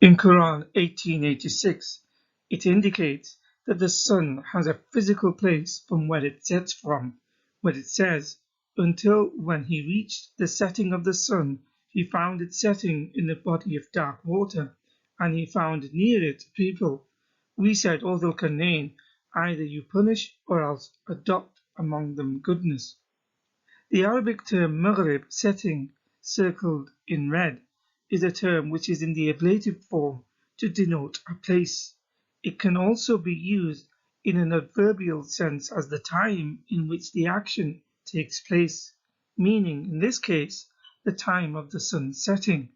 In Quran 1886, it indicates that the sun has a physical place from where it sets from, where it says, until when he reached the setting of the sun, he found it setting in a body of dark water, and he found near it people. We said, O Dhul Qarnayn, either you punish or else adopt among them goodness. The Arabic term Maghrib, setting, circled in red, is a term which is in the ablative form to denote a place. It can also be used in an adverbial sense as the time in which the action takes place, meaning, in this case, the time of the sun setting,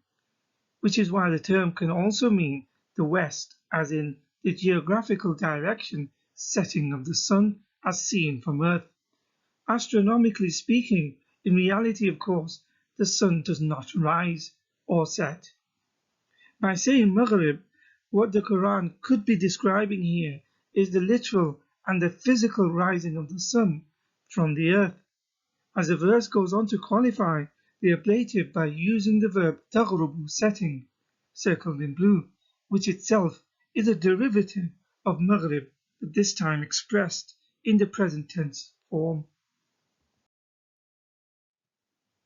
which is why the term can also mean the west, as in the geographical direction setting of the sun as seen from Earth. Astronomically speaking, in reality, of course, the sun does not rise or set. By saying Maghrib, what the Quran could be describing here is the literal and the physical rising of the sun from the earth, as the verse goes on to qualify the ablative by using the verb taghrubu, setting, circled in blue, which itself is a derivative of Maghrib, but this time expressed in the present tense form.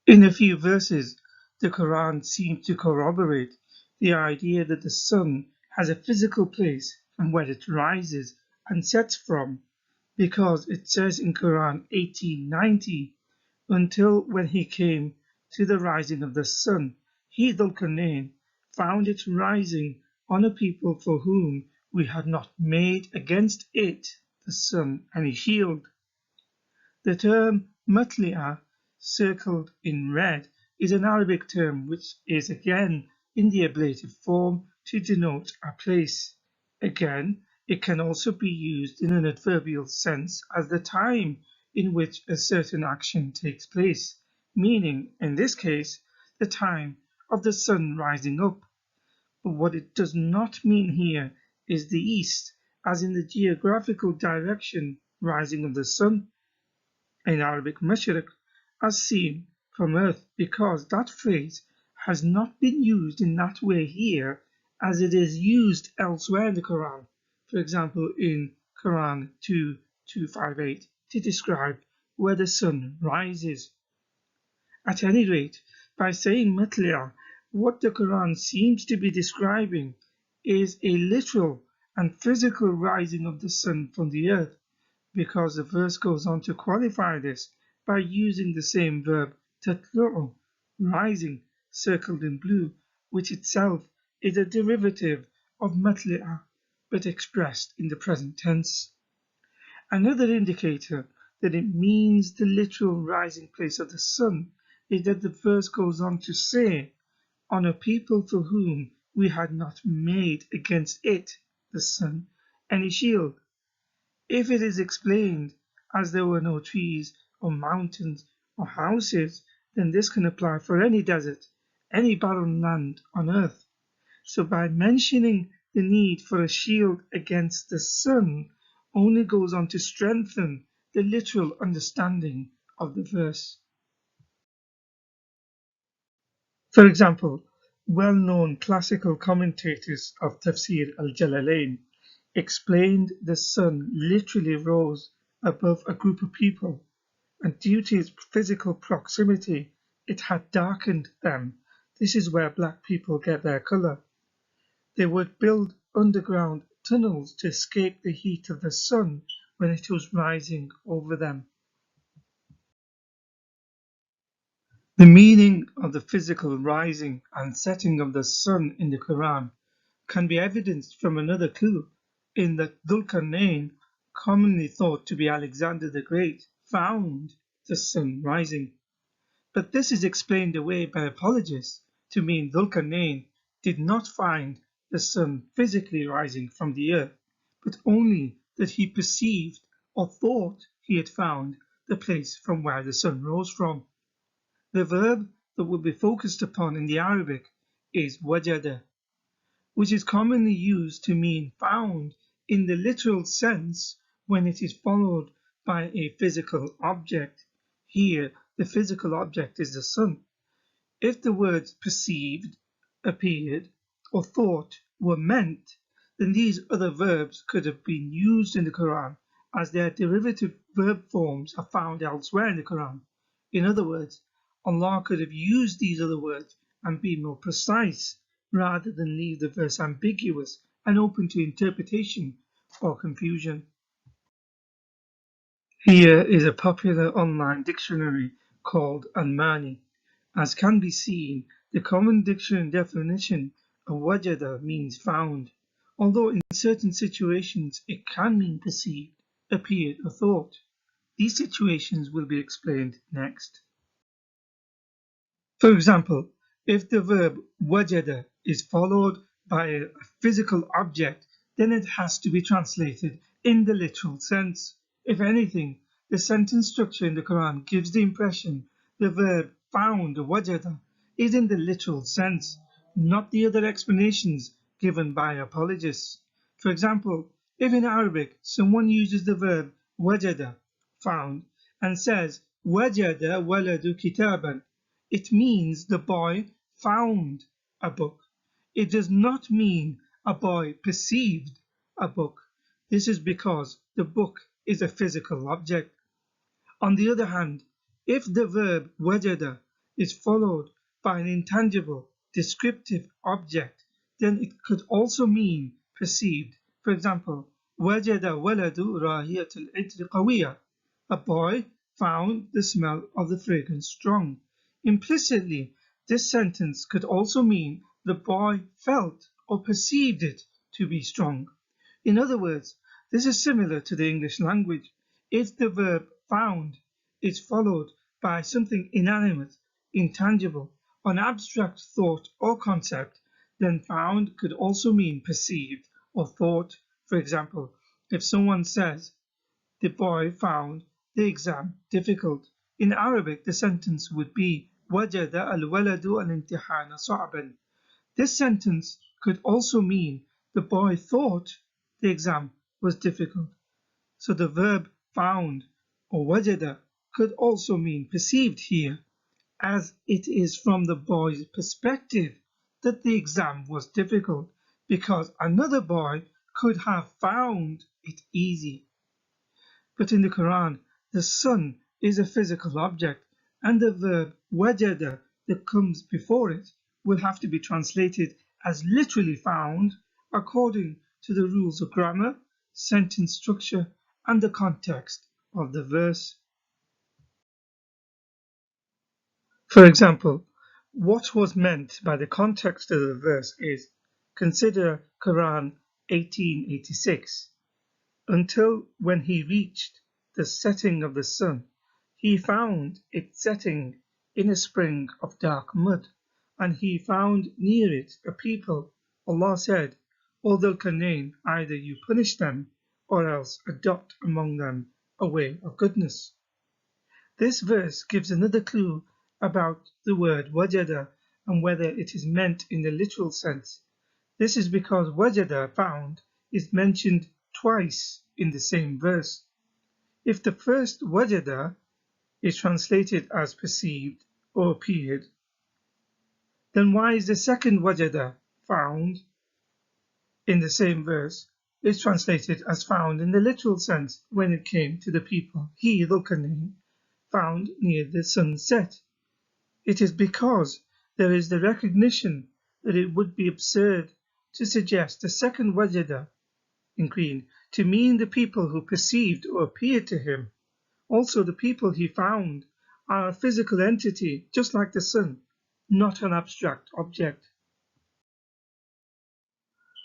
In a few verses, the Quran seems to corroborate the idea that the sun has a physical place from where it rises and sets from, because it says in Quran 1890, until when he came to the rising of the sun, he, Dhul Qarnayn, found it rising on a people for whom we had not made against it, the sun, any shield. The term matli'a, circled in red, is an Arabic term which is again in the ablative form to denote a place. Again, it can also be used in an adverbial sense as the time in which a certain action takes place, meaning, in this case, the time of the sun rising up. But what it does not mean here is the east, as in the geographical direction rising of the sun, in Arabic mashriq, as seen from earth, because that phrase has not been used in that way here as it is used elsewhere in the Quran, for example in Quran 2:258 to describe where the sun rises. At any rate, by saying matli'a, what the Quran seems to be describing is a literal and physical rising of the sun from the earth, because the verse goes on to qualify this by using the same verb tatlu'u, rising, circled in blue, which itself is a derivative of matli'a, but expressed in the present tense. Another indicator that it means the literal rising place of the sun is that the verse goes on to say, on a people for whom we had not made against it, the sun, any shield. If it is explained as there were no trees or mountains or houses, then this can apply for any desert, any barren land on earth. So by mentioning the need for a shield against the sun only goes on to strengthen the literal understanding of the verse. For example, well-known classical commentators of Tafsir al-Jalalain explained the sun literally rose above a group of people, and due to its physical proximity, it had darkened them. This is where black people get their color. They would build underground tunnels to escape the heat of the sun when it was rising over them. The meaning of the physical rising and setting of the sun in the Quran can be evidenced from another clue, in that Dhul Qarnayn, commonly thought to be Alexander the Great, found the sun rising. But this is explained away by apologists to mean Dhul Qarnayn did not find the sun physically rising from the earth, but only that he perceived or thought he had found the place from where the sun rose from. The verb that will be focused upon in the Arabic is wajada, which is commonly used to mean found in the literal sense when it is followed by a physical object. Here, the physical object is the sun. If the words perceived, appeared, or thought were meant, then these other verbs could have been used in the Quran as their derivative verb forms are found elsewhere in the Quran. In other words, Allah could have used these other words and be more precise rather than leave the verse ambiguous and open to interpretation or confusion. Here is a popular online dictionary called Al-Mani. As can be seen, the common dictionary definition of wajada means found, although in certain situations it can mean perceived, appeared or thought. These situations will be explained next. For example, if the verb wajada is followed by a physical object, then it has to be translated in the literal sense. If anything, the sentence structure in the Quran gives the impression the verb found wajada is in the literal sense, not the other explanations given by apologists. For example, if in Arabic someone uses the verb wajada, found, and says wajada waladu kitaban, it means the boy found a book. It does not mean a boy perceived a book. This is because the book is a physical object. On the other hand, if the verb wajada is followed by an intangible, descriptive object, then it could also mean perceived. For example, wajada waladu rahiyatul itri qawiya. A boy found the smell of the fragrance strong. Implicitly, this sentence could also mean the boy felt or perceived it to be strong. In other words, this is similar to the English language. If the verb found is followed by something inanimate, intangible, an abstract thought or concept, then found could also mean perceived or thought. For example, if someone says, the boy found the exam difficult, in Arabic the sentence would be وجد الولد الامتحان صعبا. This sentence could also mean the boy thought the exam was difficult. So the verb found or wajada could also mean perceived here, as it is from the boy's perspective that the exam was difficult, because another boy could have found it easy. But in the Quran, the sun is a physical object, and the verb wajada that comes before it will have to be translated as literally found according to the rules of grammar, sentence structure, and the context of the verse. For example, what was meant by the context of the verse is, consider Quran 18:86. Until when he reached the setting of the sun, he found it setting in a spring of dark mud, and he found near it a people. Allah said, O Dhul Qarnayn, either you punish them, or else adopt among them a way of goodness. This verse gives another clue about the word wajada and whether it is meant in the literal sense. This is because wajada, found, is mentioned twice in the same verse. If the first wajada is translated as perceived or appeared, then why is the second wajada, found, in the same verse is translated as found in the literal sense when it came to the people he, Dhul Qarnayn, found near the sunset? It is because there is the recognition that it would be absurd to suggest the second wajada in green to mean the people who perceived or appeared to him. Also, the people he found are a physical entity just like the sun, not an abstract object.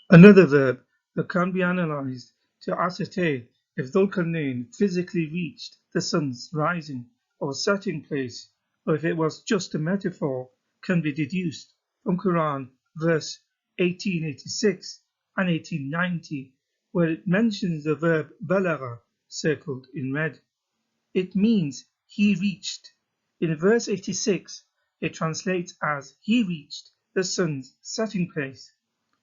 Another verb that can be analysed to ascertain if Dhul Qarnayn physically reached the sun's rising or setting place, or if it was just a metaphor, can be deduced from Quran verse 1886 and 1890, where it mentions the verb balagha circled in red. It means he reached. In verse 86, it translates as he reached the sun's setting place.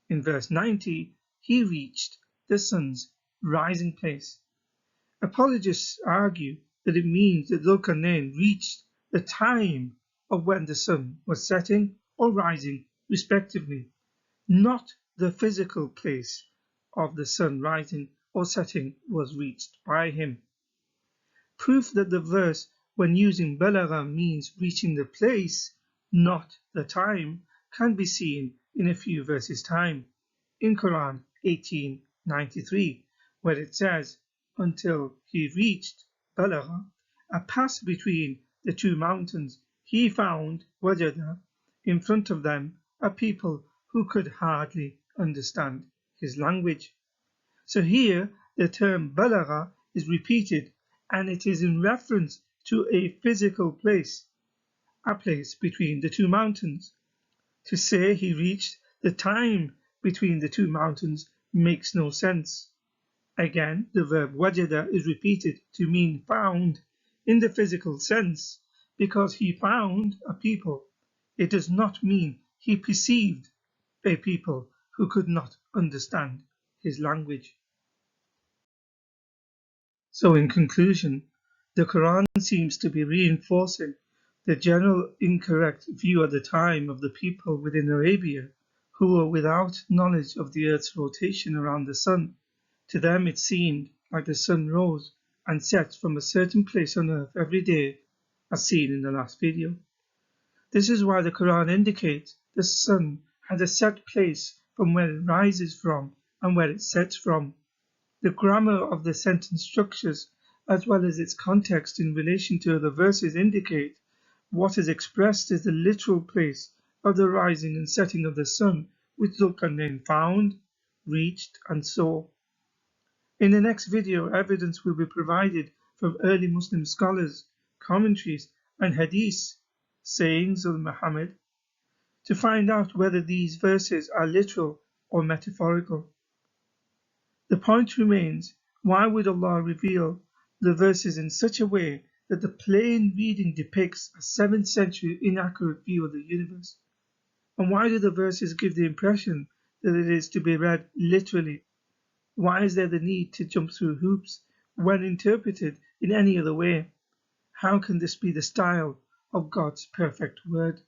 In verse 90, he reached the sun's rising place. Apologists argue that it means that Dhul Qarnayn reached the time of when the sun was setting or rising respectively, not the physical place of the sun rising or setting was reached by him. Proof that the verse, when using balagha, means reaching the place, not the time, can be seen in a few verses' time. In Quran 18:93, where it says, until he reached balagha, a pass between the two mountains, he found wajada, in front of them a people who could hardly understand his language. So here the term balagha is repeated, and it is in reference to a physical place, a place between the two mountains. To say he reached the time between the two mountains makes no sense. Again, the verb wajada is repeated to mean found in the physical sense, because he found a people. It does not mean he perceived a people who could not understand his language. So in conclusion, the Quran seems to be reinforcing the general incorrect view at the time of the people within Arabia who were without knowledge of the earth's rotation around the sun. To them it seemed like the sun rose and set from a certain place on earth every day, as seen in the last video. This is why the Quran indicates the sun has a set place from where it rises from and where it sets from. The grammar of the sentence structures, as well as its context in relation to other verses, indicate what is expressed is the literal place of the rising and setting of the sun, which Zulkarnain found, reached, and saw. In the next video, evidence will be provided from early Muslim scholars, commentaries, and hadiths, sayings of Muhammad, to find out whether these verses are literal or metaphorical. The point remains, why would Allah reveal the verses in such a way that the plain reading depicts a 7th century inaccurate view of the universe? And why do the verses give the impression that it is to be read literally? Why is there the need to jump through hoops when interpreted in any other way? How can this be the style of God's perfect word?